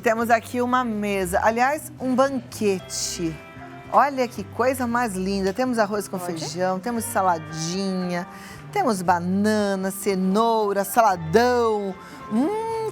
temos aqui uma mesa, aliás, um banquete. Olha que coisa mais linda. Temos arroz com feijão, temos saladinha, temos banana, cenoura, saladão.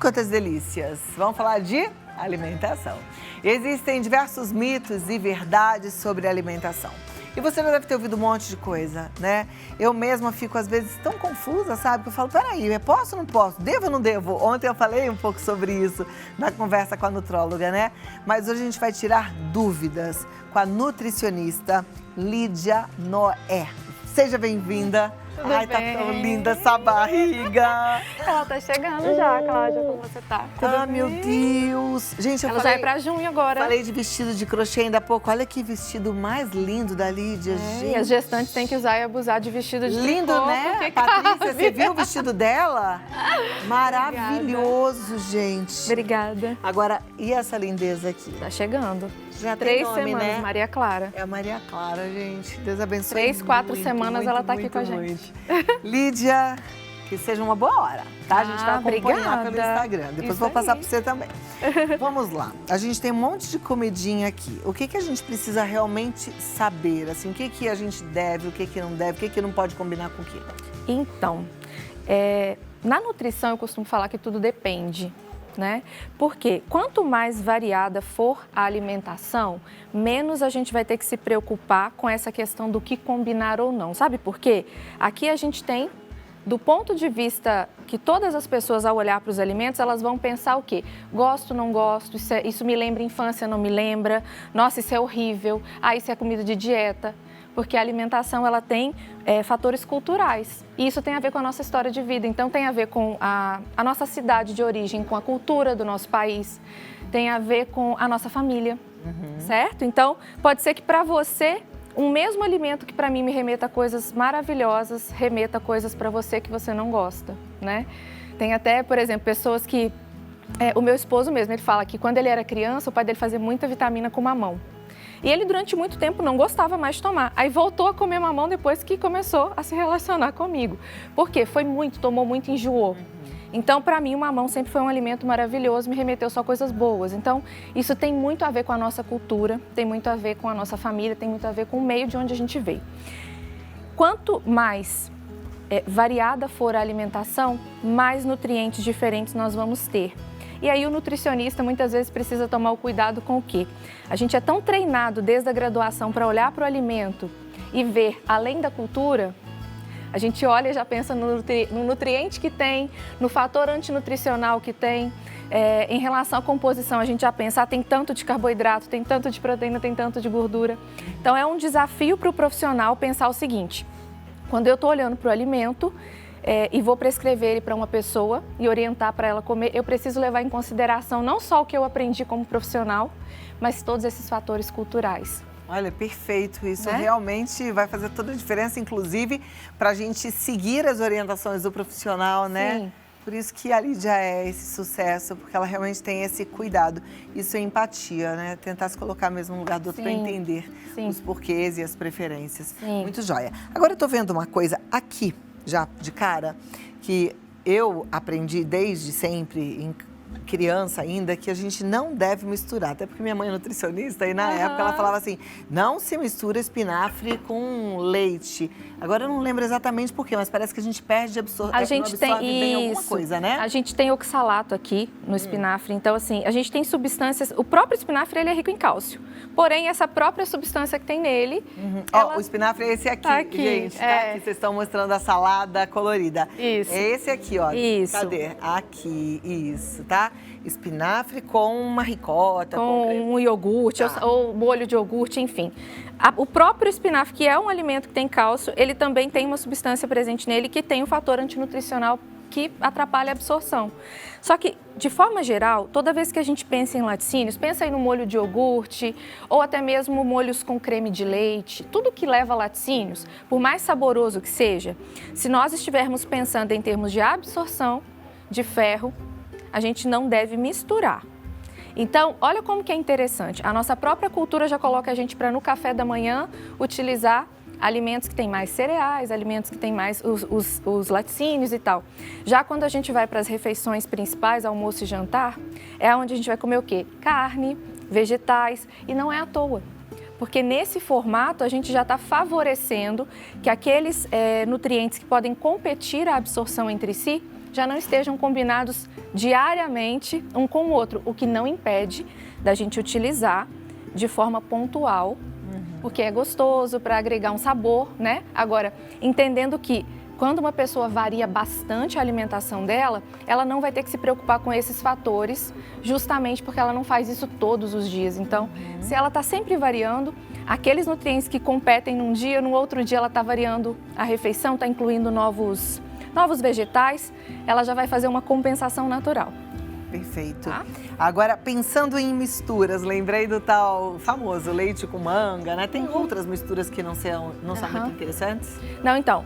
Quantas delícias. Vamos falar de alimentação. Existem diversos mitos e verdades sobre alimentação. E você já deve ter ouvido um monte de coisa, né? Eu mesma fico, às vezes, tão confusa, sabe? Que eu falo, peraí, eu posso ou não posso? Devo ou não devo? Ontem eu falei um pouco sobre isso na conversa com a nutróloga, né? Mas hoje a gente vai tirar dúvidas com a nutricionista Lídia Noé. Seja bem-vinda. Ai, tá tão linda essa barriga. Ela tá chegando já, Cláudia, como você tá? Ah, meu Deus. Gente, ela já é pra junho agora. Falei de vestido de crochê ainda há pouco. Olha que vestido mais lindo da Lídia, gente. E as gestantes têm que usar e abusar de vestido de lindo, tricô, né? Patrícia, você viu o vestido dela? Maravilhoso, Obrigada. Gente. Obrigada. Agora, e essa lindeza aqui? Tá chegando. Já 3 tem nome, semanas, né? Maria Clara. É a Maria Clara, gente. Deus abençoe. 3, 4 muito, semanas muito, ela tá aqui muito, com a muito. gente. Lídia, que seja uma boa hora, tá? A gente vai acompanhar pelo Instagram. Depois Isso vou passar aí. para você também. Vamos lá. A gente tem um monte de comidinha aqui. O que a gente precisa realmente saber? Assim, o que a gente deve, o que não deve, o que não pode combinar com o que? Então, na nutrição eu costumo falar que tudo depende, né? Porque quanto mais variada for a alimentação, menos a gente vai ter que se preocupar com essa questão do que combinar ou não. Sabe por quê? Aqui a gente tem, do ponto de vista que todas as pessoas, ao olhar para os alimentos, elas vão pensar o quê? Gosto, não gosto, isso me lembra infância, não me lembra, nossa, isso é horrível, isso é comida de dieta. Porque a alimentação, ela tem fatores culturais. E isso tem a ver com a nossa história de vida. Então, tem a ver com a nossa cidade de origem, com a cultura do nosso país. Tem a ver com a nossa família, certo? Então, pode ser que para você, um mesmo alimento que para mim me remeta a coisas maravilhosas, remeta a coisas para você que você não gosta, né? Tem até, por exemplo, pessoas que... o meu esposo mesmo, ele fala que quando ele era criança, o pai dele fazia muita vitamina com mamão. E ele, durante muito tempo, não gostava mais de tomar. Aí voltou a comer mamão depois que começou a se relacionar comigo. Por quê? Foi muito, tomou muito, enjoou. Então, para mim, o mamão sempre foi um alimento maravilhoso, me remeteu só coisas boas. Então, isso tem muito a ver com a nossa cultura, tem muito a ver com a nossa família, tem muito a ver com o meio de onde a gente veio. Quanto mais variada for a alimentação, mais nutrientes diferentes nós vamos ter. E aí o nutricionista muitas vezes precisa tomar o cuidado com o quê? A gente é tão treinado desde a graduação para olhar para o alimento e ver além da cultura, a gente olha e já pensa no nutriente que tem, no fator antinutricional que tem. Em relação à composição, a gente já pensa, tem tanto de carboidrato, tem tanto de proteína, tem tanto de gordura. Então é um desafio para o profissional pensar o seguinte, quando eu estou olhando para o alimento, e vou prescrever ele para uma pessoa e orientar para ela comer, eu preciso levar em consideração não só o que eu aprendi como profissional, mas todos esses fatores culturais. Olha, perfeito. Isso Né? Realmente vai fazer toda a diferença, inclusive, para a gente seguir as orientações do profissional, né? Sim. Por isso que a Lídia é esse sucesso, porque ela realmente tem esse cuidado. Isso é empatia, né? Tentar se colocar mesmo no lugar do outro para entender os porquês e as preferências. Sim. Muito joia. Agora eu tô vendo uma coisa aqui, já de cara, que eu aprendi desde sempre, em criança ainda, que a gente não deve misturar. Até porque minha mãe é nutricionista e na época ela falava assim, não se mistura espinafre com leite. Agora eu não lembro exatamente por quê, mas parece que a gente perde absorve bem alguma coisa, né? A gente tem oxalato aqui no espinafre, então assim, a gente tem substâncias, o próprio espinafre ele é rico em cálcio, porém essa própria substância que tem nele... O espinafre é esse aqui, gente, tá? Aqui vocês estão mostrando a salada colorida. Isso. É esse aqui, ó. Isso. Cadê? Aqui, isso, tá? Espinafre com uma ricota. Com um iogurte, ou molho de iogurte, enfim. O próprio espinafre, que é um alimento que tem cálcio, ele também tem uma substância presente nele que tem um fator antinutricional que atrapalha a absorção. Só que, de forma geral, toda vez que a gente pensa em laticínios, pensa aí no molho de iogurte ou até mesmo molhos com creme de leite, tudo que leva laticínios, por mais saboroso que seja, se nós estivermos pensando em termos de absorção de ferro, a gente não deve misturar. Então, olha como que é interessante. A nossa própria cultura já coloca a gente para no café da manhã utilizar alimentos que têm mais cereais, alimentos que têm mais os laticínios e tal. Já quando a gente vai para as refeições principais, almoço e jantar, é onde a gente vai comer o quê? Carne, vegetais, e não é à toa. Porque nesse formato a gente já está favorecendo que aqueles nutrientes que podem competir a absorção entre si já não estejam combinados diariamente um com o outro, o que não impede da gente utilizar de forma pontual, porque é gostoso para agregar um sabor, né? Agora, entendendo que quando uma pessoa varia bastante a alimentação dela, ela não vai ter que se preocupar com esses fatores, justamente porque ela não faz isso todos os dias. Então, se ela está sempre variando, aqueles nutrientes que competem num dia, no outro dia ela está variando a refeição, está incluindo novos vegetais, ela já vai fazer uma compensação natural. Perfeito. Tá? Agora, pensando em misturas, lembrei do tal famoso leite com manga, né? Tem outras misturas que não são muito interessantes? Não, então,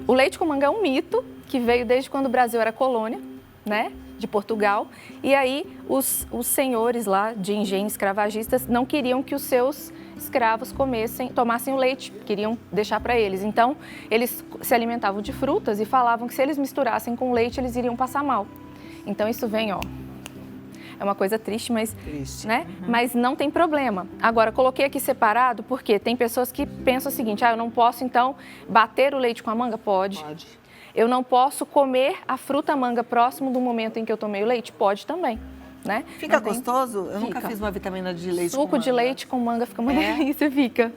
o leite com manga é um mito que veio desde quando o Brasil era colônia, né? De Portugal. E aí, os senhores lá de engenhos escravagistas não queriam que os seus escravos tomassem o leite, queriam deixar para eles. Então, eles se alimentavam de frutas e falavam que se eles misturassem com leite, eles iriam passar mal. Então, isso vem, ó. É uma coisa triste, mas, né? Mas não tem problema. Agora, coloquei aqui separado porque tem pessoas que pensam o seguinte, eu não posso, então, bater o leite com a manga? Pode. Eu não posso comer a fruta manga próximo do momento em que eu tomei o leite? Pode também. Né? Fica gostoso? Eu nunca fiz uma vitamina de leite com manga. Suco de leite com manga fica uma delícia, fica.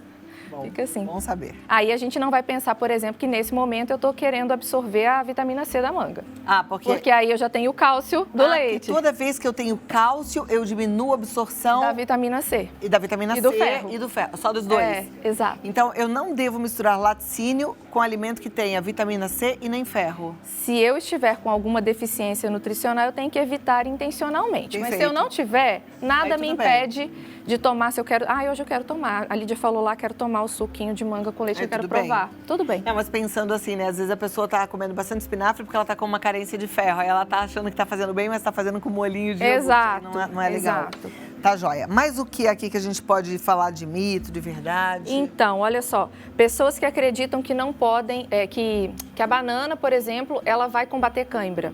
Bom, fica assim. Bom saber. Aí a gente não vai pensar, por exemplo, que nesse momento eu estou querendo absorver a vitamina C da manga. Porque aí eu já tenho o cálcio do leite. Toda vez que eu tenho cálcio, eu diminuo a absorção... Da vitamina C. E da vitamina C do ferro. E do ferro, só dos dois. Exato. Então, eu não devo misturar laticínio com alimento que tenha vitamina C e nem ferro. Se eu estiver com alguma deficiência nutricional, eu tenho que evitar intencionalmente. Perfeito. Mas se eu não tiver, nada me impede de tomar, se eu quero... hoje eu quero tomar. A Lídia falou lá, quero tomar o suquinho de manga com leite, eu quero provar. Tudo bem. Não, mas pensando assim, né? Às vezes a pessoa tá comendo bastante espinafre porque ela tá com uma carência de ferro. Aí ela tá achando que tá fazendo bem, mas tá fazendo com molhinho de Exato. iogurte. Não é legal. Exato. Tá joia. Mas o que aqui que a gente pode falar de mito, de verdade? Então, olha só. Pessoas que acreditam que não podem... que a banana, por exemplo, ela vai combater cãibra.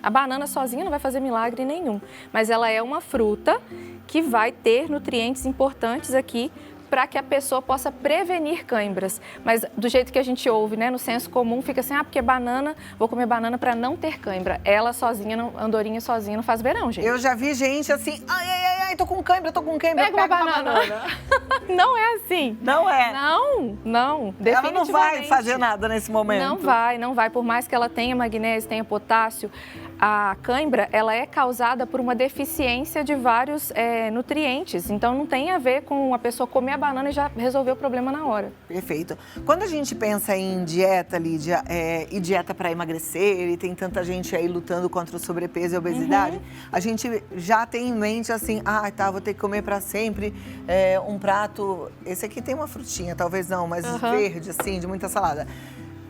A banana sozinha não vai fazer milagre nenhum. Mas ela é uma fruta que vai ter nutrientes importantes aqui para que a pessoa possa prevenir cãibras. Mas do jeito que a gente ouve, né, no senso comum, fica assim, porque banana, vou comer banana para não ter cãibra. Ela sozinha, andorinha sozinha, não faz verão, gente. Eu já vi gente assim, ai, tô com cãibra. Pega uma banana. Não é assim. Não é? Não, definitivamente. Ela não vai fazer nada nesse momento. Não vai. Por mais que ela tenha magnésio, tenha potássio, a cãibra, ela é causada por uma deficiência de vários nutrientes. Então, não tem a ver com a pessoa comer a banana e já resolver o problema na hora. Perfeito. Quando a gente pensa em dieta, Lídia, e dieta para emagrecer, e tem tanta gente aí lutando contra o sobrepeso e a obesidade, a gente já tem em mente assim, vou ter que comer para sempre um prato, esse aqui tem uma frutinha, talvez não, mas verde, assim, de muita salada.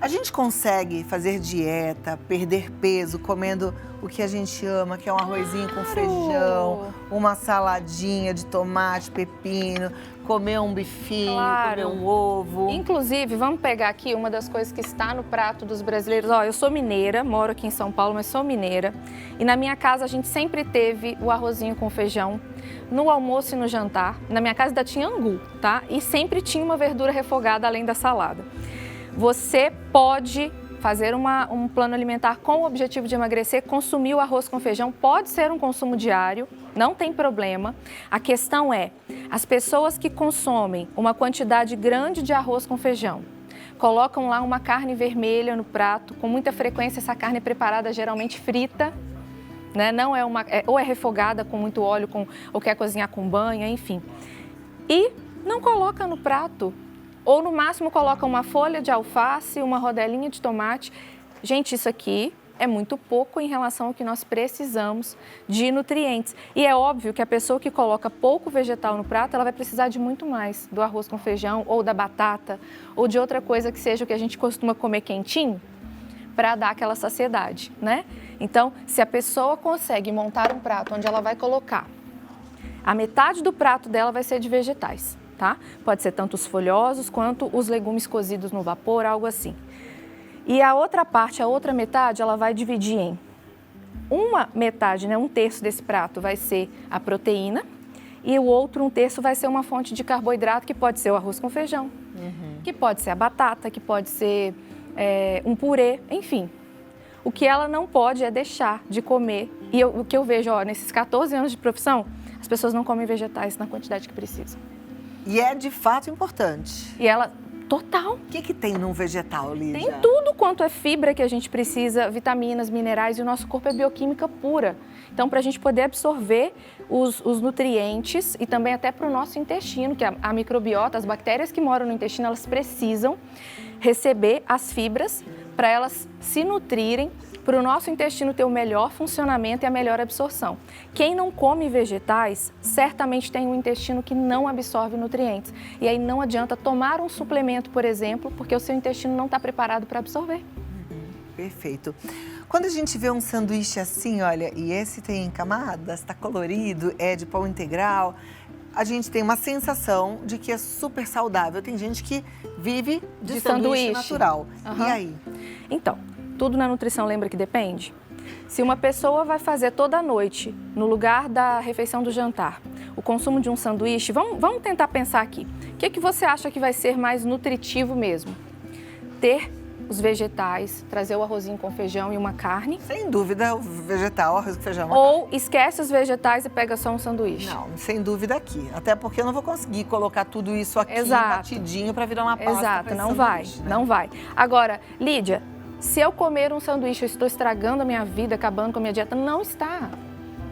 A gente consegue fazer dieta, perder peso, comendo o que a gente ama, que é um arrozinho com feijão, uma saladinha de tomate, pepino, comer um bifinho, comer um ovo. Inclusive, vamos pegar aqui uma das coisas que está no prato dos brasileiros. Eu sou mineira, moro aqui em São Paulo, mas sou mineira. E na minha casa a gente sempre teve o arrozinho com feijão, no almoço e no jantar. Na minha casa ainda tinha angu, tá? E sempre tinha uma verdura refogada além da salada. Você pode fazer um plano alimentar com o objetivo de emagrecer, consumir o arroz com feijão, pode ser um consumo diário, não tem problema. A questão é, as pessoas que consomem uma quantidade grande de arroz com feijão, colocam lá uma carne vermelha no prato, com muita frequência essa carne é preparada geralmente frita, né? Não é ou é refogada com muito óleo, ou quer cozinhar com banha, enfim. E não coloca no prato. Ou, no máximo, coloca uma folha de alface, uma rodelinha de tomate. Gente, isso aqui é muito pouco em relação ao que nós precisamos de nutrientes. E é óbvio que a pessoa que coloca pouco vegetal no prato, ela vai precisar de muito mais do arroz com feijão, ou da batata, ou de outra coisa que seja o que a gente costuma comer quentinho, para dar aquela saciedade, né? Então, se a pessoa consegue montar um prato onde ela vai colocar, a metade do prato dela vai ser de vegetais. tá? Pode ser tanto os folhosos quanto os legumes cozidos no vapor, algo assim. E a outra parte, a outra metade, ela vai dividir em uma metade, né, um terço desse prato vai ser a proteína e o outro um terço vai ser uma fonte de carboidrato, que pode ser o arroz com feijão, que pode ser a batata, que pode ser um purê, enfim. O que ela não pode é deixar de comer. E o que eu vejo, nesses 14 anos de profissão, as pessoas não comem vegetais na quantidade que precisam. E é de fato importante. E ela, total. O que tem num vegetal, Lídia? Tem tudo quanto é fibra que a gente precisa, vitaminas, minerais, e o nosso corpo é bioquímica pura. Então, para a gente poder absorver os nutrientes e também até para o nosso intestino, que a microbiota, as bactérias que moram no intestino, elas precisam receber as fibras para elas se nutrirem, para o nosso intestino ter o melhor funcionamento e a melhor absorção. Quem não come vegetais, certamente tem um intestino que não absorve nutrientes. E aí não adianta tomar um suplemento, por exemplo, porque o seu intestino não está preparado para absorver. Perfeito. Quando a gente vê um sanduíche assim, olha, e esse tem camadas, está colorido, é de pão integral, a gente tem uma sensação de que é super saudável. Tem gente que vive de sanduíche natural. E aí? Então, tudo na nutrição lembra que depende? Se uma pessoa vai fazer toda a noite, no lugar da refeição do jantar, o consumo de um sanduíche, vamos tentar pensar aqui. O que você acha que vai ser mais nutritivo mesmo? Ter os vegetais, trazer o arrozinho com feijão e uma carne. Sem dúvida, o vegetal, arroz com feijão. Ou esquece os vegetais e pega só um sanduíche. Não, sem dúvida aqui. Até porque eu não vou conseguir colocar tudo isso aqui batidinho para virar uma pasta. Exato, não vai, né? Não vai. Agora, Lídia, se eu comer um sanduíche, eu estou estragando a minha vida, acabando com a minha dieta? Não está.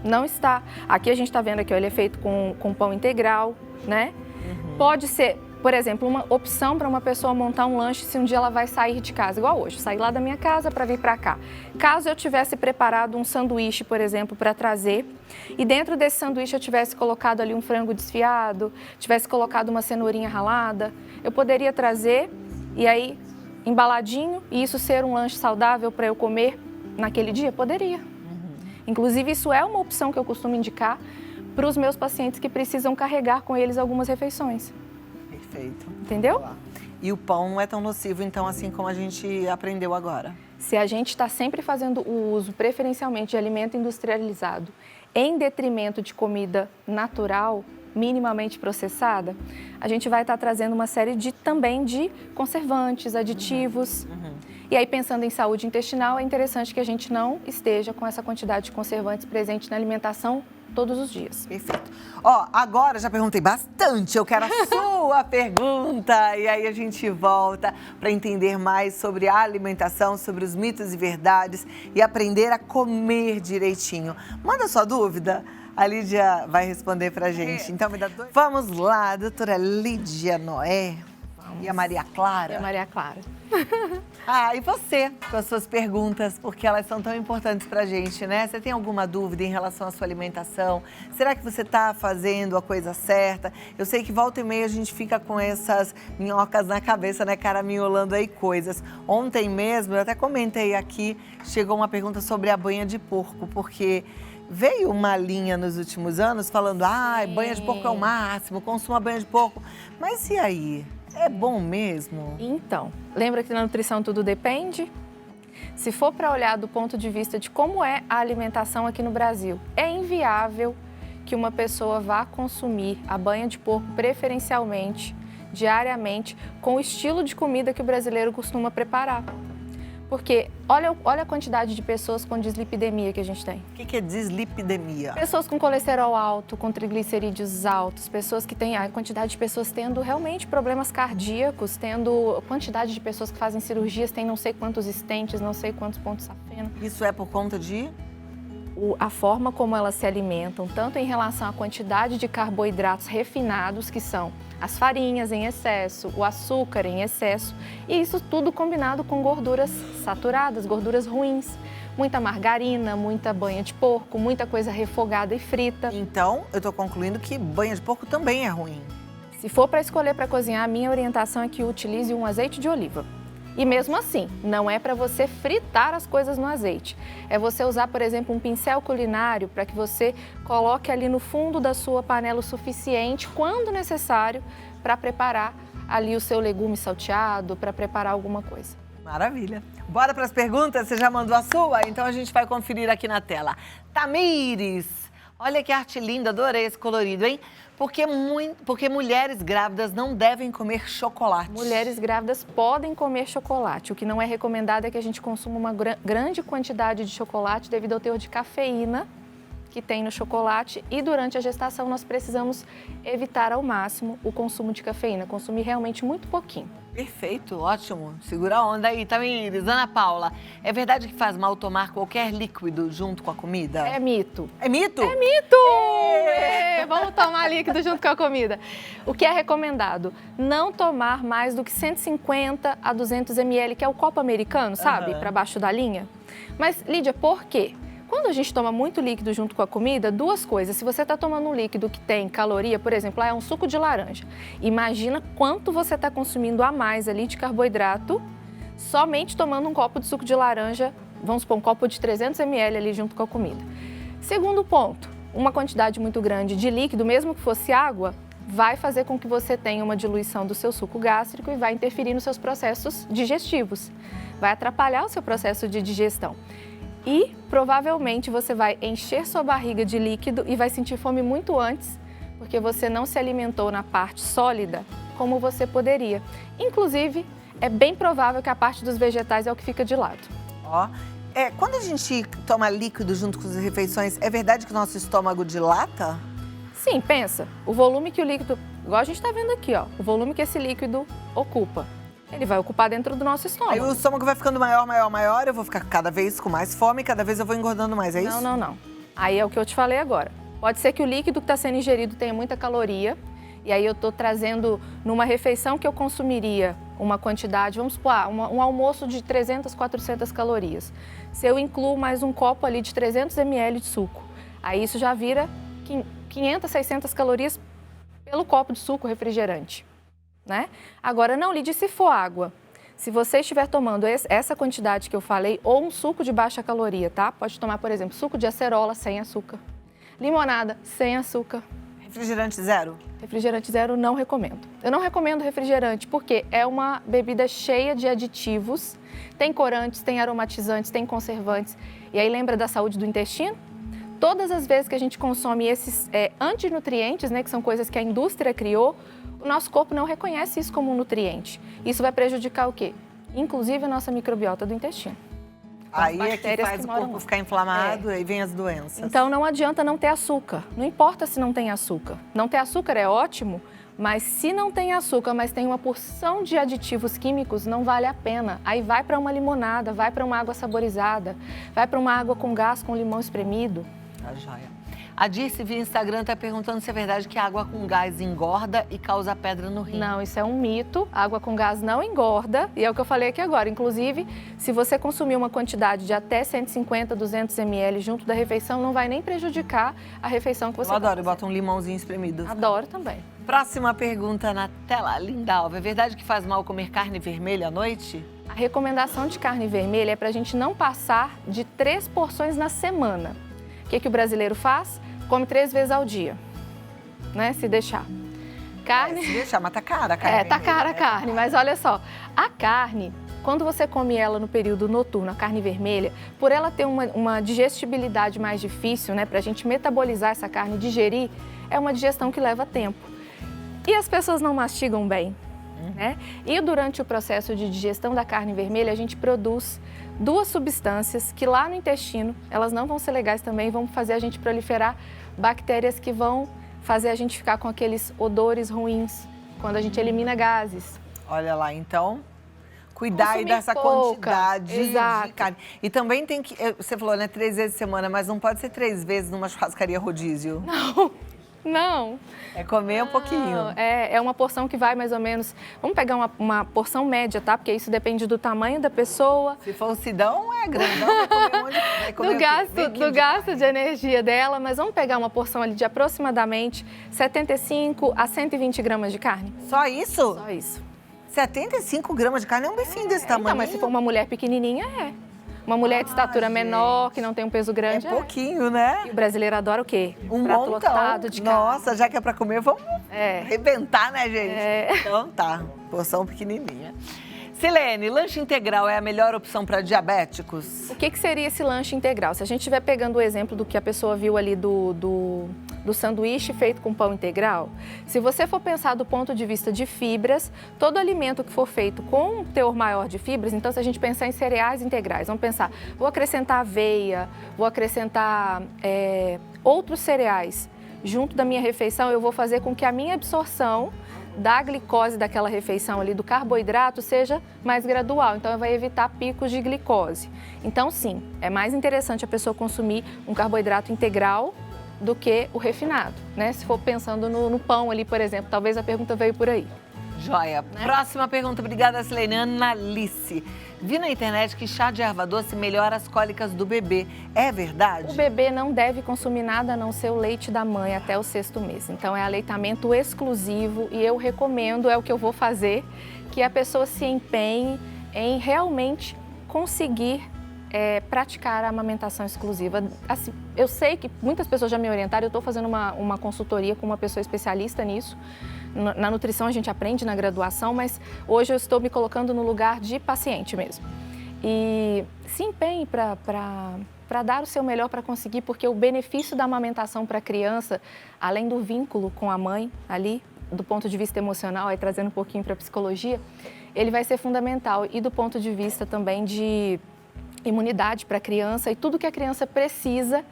Não está. Aqui a gente está vendo aqui, ó, ele é feito com pão integral, né? Pode ser, por exemplo, uma opção para uma pessoa montar um lanche se um dia ela vai sair de casa, igual hoje, sair lá da minha casa para vir para cá. Caso eu tivesse preparado um sanduíche, por exemplo, para trazer, e dentro desse sanduíche eu tivesse colocado ali um frango desfiado, tivesse colocado uma cenourinha ralada, eu poderia trazer e aí embaladinho e isso ser um lanche saudável para eu comer naquele dia? Poderia. Inclusive, isso é uma opção que eu costumo indicar para os meus pacientes que precisam carregar com eles algumas refeições. Perfeito. Entendeu? E o pão não é tão nocivo, então, assim como a gente aprendeu agora? Se a gente está sempre fazendo o uso, preferencialmente, de alimento industrializado, em detrimento de comida natural, minimamente processada, a gente vai estar trazendo uma série também de conservantes, aditivos. E aí, pensando em saúde intestinal, é interessante que a gente não esteja com essa quantidade de conservantes presente na alimentação todos os dias. Perfeito. Ó, agora já perguntei bastante, eu quero a sua pergunta. E aí a gente volta para entender mais sobre a alimentação, sobre os mitos e verdades e aprender a comer direitinho. Manda sua dúvida, a Lídia vai responder pra gente. Então me dá dois. Vamos lá, doutora Lídia Noé. E a Maria Clara. E a Maria Clara. E você, com as suas perguntas, porque elas são tão importantes pra gente, né? Você tem alguma dúvida em relação à sua alimentação? Será que você tá fazendo a coisa certa? Eu sei que volta e meia a gente fica com essas minhocas na cabeça, né, caraminholando aí coisas. Ontem mesmo, eu até comentei aqui, chegou uma pergunta sobre a banha de porco, porque veio uma linha nos últimos anos falando, banha de porco é o máximo, consuma banha de porco. Mas e aí? É bom mesmo? Então, lembra que na nutrição tudo depende? Se for para olhar do ponto de vista de como é a alimentação aqui no Brasil, é inviável que uma pessoa vá consumir a banha de porco preferencialmente, diariamente, com o estilo de comida que o brasileiro costuma preparar. Porque olha a quantidade de pessoas com dislipidemia que a gente tem. O que é dislipidemia? Pessoas com colesterol alto, com triglicerídeos altos, pessoas que têm a quantidade de pessoas tendo realmente problemas cardíacos, tendo quantidade de pessoas que fazem cirurgias, tem não sei quantos estentes, não sei quantos pontos safena. Isso é por conta de? A forma como elas se alimentam, tanto em relação à quantidade de carboidratos refinados, que são as farinhas em excesso, o açúcar em excesso, e isso tudo combinado com gorduras saturadas, gorduras ruins. Muita margarina, muita banha de porco, muita coisa refogada e frita. Então, eu estou concluindo que banha de porco também é ruim. Se for para escolher para cozinhar, a minha orientação é que utilize um azeite de oliva. E mesmo assim, não é para você fritar as coisas no azeite. É você usar, por exemplo, um pincel culinário para que você coloque ali no fundo da sua panela o suficiente, quando necessário, para preparar ali o seu legume salteado, para preparar alguma coisa. Maravilha. Bora para as perguntas? Você já mandou a sua? Então a gente vai conferir aqui na tela. Tamires, olha que arte linda, adorei esse colorido, hein? Porque mulheres grávidas não devem comer chocolate. Mulheres grávidas podem comer chocolate. O que não é recomendado é que a gente consuma uma grande quantidade de chocolate devido ao teor de cafeína que tem no chocolate, e durante a gestação nós precisamos evitar ao máximo o consumo de cafeína, consumir realmente muito pouquinho. Perfeito, ótimo. Segura a onda aí, Tamires. Ana Paula, é verdade que faz mal tomar qualquer líquido junto com a comida? É mito. É mito? É mito! Vamos tomar líquido junto com a comida. O que é recomendado? Não tomar mais do que 150 a 200 ml, que é o copo americano, sabe? Para baixo da linha. Mas, Lídia, por quê? Quando a gente toma muito líquido junto com a comida, duas coisas. Se você está tomando um líquido que tem caloria, por exemplo, é um suco de laranja. Imagina quanto você está consumindo a mais ali de carboidrato somente tomando um copo de suco de laranja, vamos supor, um copo de 300 ml ali junto com a comida. Segundo ponto, uma quantidade muito grande de líquido, mesmo que fosse água, vai fazer com que você tenha uma diluição do seu suco gástrico e vai interferir nos seus processos digestivos. Vai atrapalhar o seu processo de digestão. E provavelmente você vai encher sua barriga de líquido e vai sentir fome muito antes, porque você não se alimentou na parte sólida como você poderia. Inclusive, é bem provável que a parte dos vegetais é o que fica de lado. Ó, quando a gente toma líquido junto com as refeições, é verdade que o nosso estômago dilata? Sim, pensa, o volume que o líquido, igual a gente está vendo aqui, ó, o volume que esse líquido ocupa. Ele vai ocupar dentro do nosso estômago. Aí o estômago vai ficando maior, maior, maior, eu vou ficar cada vez com mais fome, cada vez eu vou engordando mais, é isso? Não. Aí é o que eu te falei agora. Pode ser que o líquido que está sendo ingerido tenha muita caloria, e aí eu estou trazendo numa refeição que eu consumiria uma quantidade, vamos supor, um almoço de 300, 400 calorias. Se eu incluo mais um copo ali de 300 ml de suco, aí isso já vira 500, 600 calorias pelo copo de suco refrigerante. Né? Agora, não, Lídia, se for água, se você estiver tomando essa quantidade que eu falei, ou um suco de baixa caloria, tá? Pode tomar, por exemplo, suco de acerola sem açúcar, limonada sem açúcar. Refrigerante zero? Refrigerante zero não recomendo. Eu não recomendo refrigerante porque é uma bebida cheia de aditivos, tem corantes, tem aromatizantes, tem conservantes. E aí lembra da saúde do intestino? Todas as vezes que a gente consome esses antinutrientes, né, que são coisas que a indústria criou, o nosso corpo não reconhece isso como um nutriente. Isso vai prejudicar o quê? Inclusive a nossa microbiota do intestino. Aí é que faz o corpo ficar inflamado e vem as doenças. Então não adianta não ter açúcar. Não importa se não tem açúcar. Não ter açúcar é ótimo, mas se não tem açúcar, mas tem uma porção de aditivos químicos, não vale a pena. Aí vai para uma limonada, vai para uma água saborizada, vai para uma água com gás, com limão espremido. Tá joia. A Dirce via Instagram está perguntando se é verdade que a água com gás engorda e causa pedra no rim. Não, isso é um mito. A água com gás não engorda e é o que eu falei aqui agora. Inclusive, se você consumir uma quantidade de até 150, 200 ml junto da refeição, não vai nem prejudicar a refeição que você Eu adoro, eu boto um limãozinho espremido. Adoro também. Próxima pergunta na tela, Linda Alva. É verdade que faz mal comer carne vermelha à noite? A recomendação de carne vermelha é para a gente não passar de 3 porções na semana. O que o brasileiro faz? Come 3 vezes ao dia, né? Se deixar. Carne... se deixar, mas tá cara a carne. Tá cara a carne, mas olha só. A carne, quando você come ela no período noturno, a carne vermelha, por ela ter uma digestibilidade mais difícil, né? Pra gente metabolizar essa carne, digerir, é uma digestão que leva tempo. E as pessoas não mastigam bem, né? E durante o processo de digestão da carne vermelha, a gente produz 2 substâncias que lá no intestino, elas não vão ser legais também, vão fazer a gente proliferar bactérias que vão fazer a gente ficar com aqueles odores ruins quando a gente elimina gases. Olha lá, então, cuidar aí dessa pouca. quantidade Exato. de carne. E também tem que, você falou, né, 3 vezes por semana, mas não pode ser 3 vezes numa churrascaria rodízio. Não. É comer um pouquinho. É uma porção que vai mais ou menos... Vamos pegar uma porção média, tá? Porque isso depende do tamanho da pessoa. Se for um sidão, é grandão, vai comer um monte de... Vai comer do gasto de energia dela, mas vamos pegar uma porção ali de aproximadamente 75 a 120 gramas de carne. Só isso? Só isso. 75 gramas de carne é um bifinho desse tamanho. Então, mas se for uma mulher pequenininha, Uma mulher de estatura menor, que não tem um peso grande. É pouquinho, né? E o brasileiro adora o quê? Um prato montão. lotado de carne. Nossa, já que é pra comer, vamos arrebentar, né, gente? Então tá, porção pequenininha. Silene, lanche integral é a melhor opção para diabéticos? O que seria esse lanche integral? Se a gente estiver pegando o exemplo do que a pessoa viu ali do sanduíche feito com pão integral, se você for pensar do ponto de vista de fibras, todo alimento que for feito com um teor maior de fibras, então se a gente pensar em cereais integrais, vamos pensar, vou acrescentar aveia, vou acrescentar outros cereais junto da minha refeição, eu vou fazer com que a minha absorção da glicose daquela refeição ali, do carboidrato, seja mais gradual. Então, vai evitar picos de glicose. Então, sim, é mais interessante a pessoa consumir um carboidrato integral do que o refinado, né? Se for pensando no pão ali, por exemplo, talvez a pergunta veio por aí. Joia. Né? Próxima pergunta, obrigada, Silene. Analice. Vi na internet que chá de erva doce melhora as cólicas do bebê. É verdade? O bebê não deve consumir nada a não ser o leite da mãe até o 6º mês. Então, é aleitamento exclusivo e eu recomendo, é o que eu vou fazer, que a pessoa se empenhe em realmente conseguir praticar a amamentação exclusiva. Assim, eu sei que muitas pessoas já me orientaram, eu estou fazendo uma consultoria com uma pessoa especialista nisso. Na nutrição a gente aprende na graduação, mas hoje eu estou me colocando no lugar de paciente mesmo. E se empenhe para dar o seu melhor para conseguir, porque o benefício da amamentação para a criança, além do vínculo com a mãe ali, do ponto de vista emocional, aí trazendo um pouquinho para a psicologia, ele vai ser fundamental. E do ponto de vista também de imunidade para a criança e tudo que a criança precisa,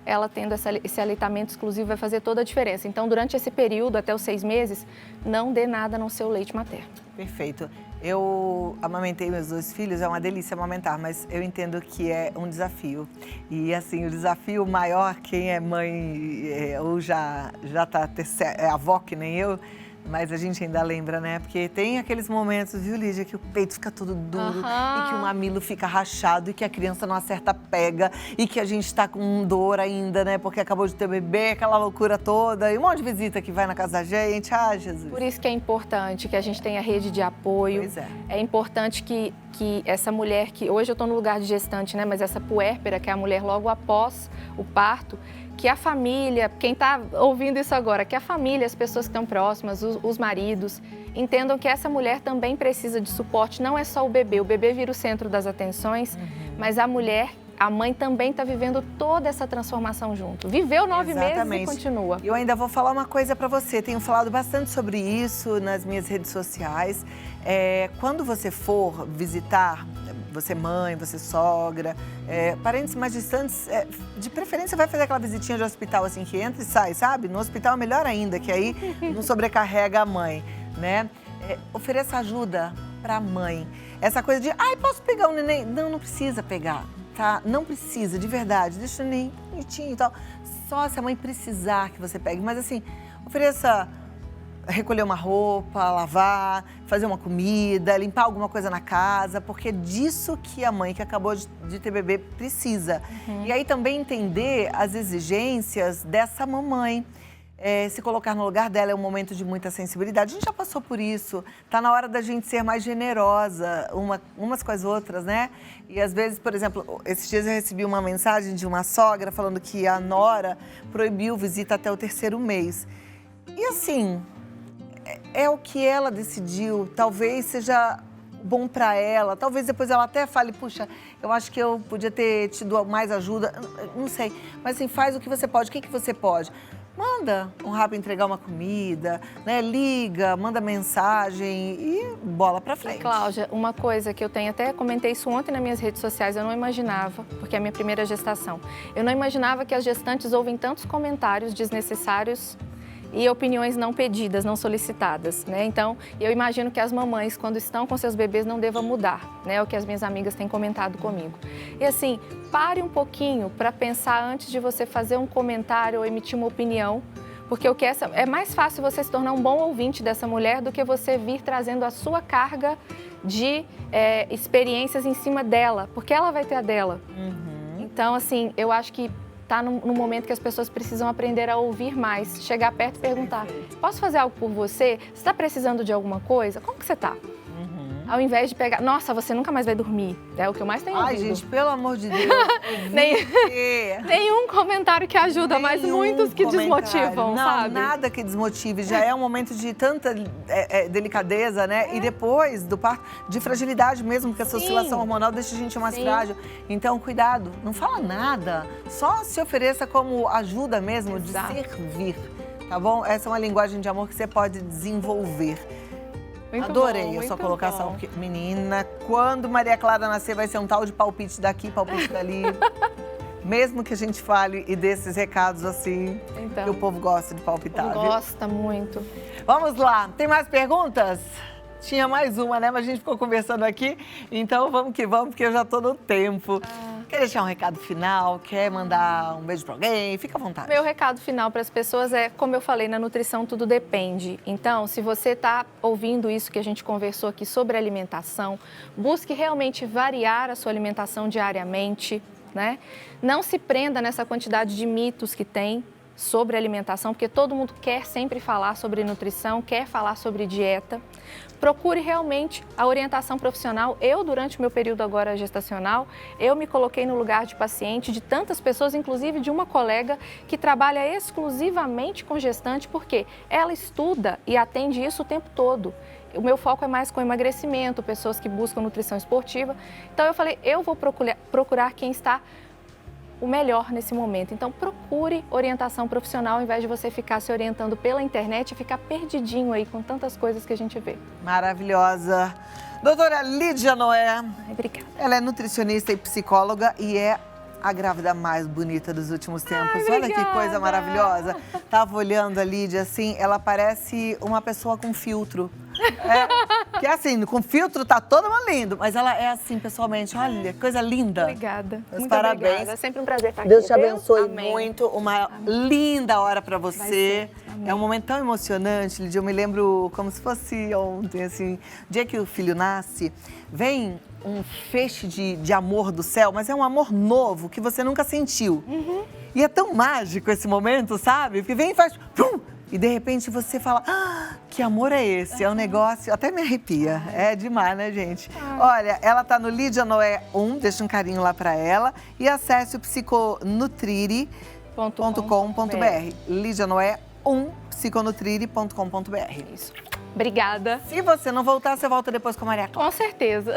ela tendo esse aleitamento exclusivo vai fazer toda a diferença. Então, durante esse período, até os 6 meses, não dê nada no seu leite materno. Perfeito. Eu amamentei meus 2 filhos, é uma delícia amamentar, mas eu entendo que é um desafio. E assim, o desafio maior, quem é mãe ou já tá avó que nem eu, mas a gente ainda lembra, né? Porque tem aqueles momentos, viu, Lídia, que o peito fica todo duro e que o mamilo fica rachado e que a criança não acerta pega e que a gente tá com dor ainda, né? Porque acabou de ter bebê, aquela loucura toda e um monte de visita que vai na casa da gente. Ah, Jesus. Por isso que é importante que a gente tenha rede de apoio. Pois é. É importante que essa mulher que... Hoje eu tô no lugar de gestante, né? Mas essa puérpera, que é a mulher logo após o parto, que a família, quem está ouvindo isso agora, que a família, as pessoas que estão próximas, os maridos, entendam que essa mulher também precisa de suporte, não é só o bebê vira o centro das atenções, mas a mulher, a mãe também está vivendo toda essa transformação junto. Viveu 9 meses e continua. Eu ainda vou falar uma coisa para você, tenho falado bastante sobre isso nas minhas redes sociais. Quando você for visitar, você mãe, você sogra, parentes mais distantes, de preferência vai fazer aquela visitinha de hospital assim que entra e sai, sabe? No hospital é melhor ainda, que aí não sobrecarrega a mãe, né? Ofereça ajuda para a mãe. Essa coisa de, posso pegar o neném? Não precisa pegar, tá? Não precisa, de verdade, deixa o neném bonitinho e tal. Só se a mãe precisar que você pegue, mas assim, ofereça... recolher uma roupa, lavar, fazer uma comida, limpar alguma coisa na casa, porque é disso que a mãe que acabou de ter bebê precisa. E aí também entender as exigências dessa mamãe. Se colocar no lugar dela é um momento de muita sensibilidade. A gente já passou por isso. Tá na hora da gente ser mais generosa umas com as outras, né? E às vezes, por exemplo, esses dias eu recebi uma mensagem de uma sogra falando que a nora proibiu visita até o 3º mês. E assim... é o que ela decidiu, talvez seja bom para ela, talvez depois ela até fale, puxa, eu acho que eu podia ter tido mais ajuda, não sei. Mas assim, faz o que você pode, o que você pode? Manda um rápido entregar uma comida, né? Liga, manda mensagem e bola pra frente. Cláudia, uma coisa que eu tenho, até comentei isso ontem nas minhas redes sociais, eu não imaginava, porque é a minha primeira gestação, eu não imaginava que as gestantes ouvem tantos comentários desnecessários e opiniões não pedidas, não solicitadas, né? Então, eu imagino que as mamães, quando estão com seus bebês, não devam mudar, né? É o que as minhas amigas têm comentado comigo. E assim, pare um pouquinho para pensar antes de você fazer um comentário ou emitir uma opinião, porque é mais fácil você se tornar um bom ouvinte dessa mulher do que você vir trazendo a sua carga de experiências em cima dela, porque ela vai ter a dela. Então, assim, eu acho que está num momento que as pessoas precisam aprender a ouvir mais, chegar perto e perguntar, posso fazer algo por você? Você está precisando de alguma coisa? Como que você está? Ao invés de pegar, nossa, você nunca mais vai dormir. É o que eu mais tenho Ai, ouvido. gente, pelo amor de Deus. Nenhum comentário que ajuda, mas muitos que desmotivam, não, sabe? Nada que desmotive. Já é um momento de tanta delicadeza, né? E depois do parto, de fragilidade mesmo, porque essa oscilação hormonal deixa a gente mais frágil. Então, cuidado, não fala nada. Só se ofereça como ajuda mesmo de servir, tá bom? Essa é uma linguagem de amor que você pode desenvolver. Muito Adorei bom, a sua muito colocação. bom. Porque, menina, quando Maria Clara nascer, vai ser um tal de palpite daqui, palpite dali. Mesmo que a gente fale e dê esses recados assim, Então, que o povo gosta de palpitar, viu? gosta muito. Vamos lá, tem mais perguntas? Tinha mais uma, né? Mas a gente ficou conversando aqui, então vamos que vamos, porque eu já tô no tempo. Quer deixar um recado final? Quer mandar um beijo pra alguém? Fica à vontade. Meu recado final para as pessoas é, como eu falei, na nutrição tudo depende. Então, se você está ouvindo isso que a gente conversou aqui sobre alimentação, busque realmente variar a sua alimentação diariamente, né? Não se prenda nessa quantidade de mitos que tem sobre alimentação, porque todo mundo quer sempre falar sobre nutrição, quer falar sobre dieta. Procure realmente a orientação profissional. Eu, durante o meu período agora gestacional, eu me coloquei no lugar de paciente de tantas pessoas, inclusive de uma colega que trabalha exclusivamente com gestante, porque ela estuda e atende isso o tempo todo. O meu foco é mais com emagrecimento, pessoas que buscam nutrição esportiva. Então eu falei, eu vou procurar quem está o melhor nesse momento. Então procure orientação profissional ao invés de você ficar se orientando pela internet e ficar perdidinho aí com tantas coisas que a gente vê. Maravilhosa. Doutora Lídia Noé. Ai, obrigada. Ela é nutricionista e psicóloga e é a grávida mais bonita dos últimos tempos. Ai, olha que coisa maravilhosa. Tava olhando a Lídia assim, ela parece uma pessoa com filtro. Que assim, com filtro tá todo mundo lindo, mas ela é assim pessoalmente, olha, coisa linda. Obrigada. Meus Muito parabéns. obrigada. É sempre um prazer estar aqui. Deus te viu? abençoe Amém. muito, uma linda hora pra você. É um momento tão emocionante, Lídia. Eu me lembro como se fosse ontem, assim, o dia que o filho nasce, vem um feixe de amor do céu, mas é um amor novo que você nunca sentiu. E é tão mágico esse momento, sabe? Porque vem e faz... Pum! E de repente você fala, que amor é esse? É um negócio, até me arrepia. É demais, né, gente? Olha, ela tá no Lídia Noé 1, deixa um carinho lá pra ela. E acesse o psiconutrire.com.br. Lídia Noé 1, psiconutrire.com.br. Isso. Obrigada. Se você não voltar, você volta depois com a Maria Clara. Com certeza.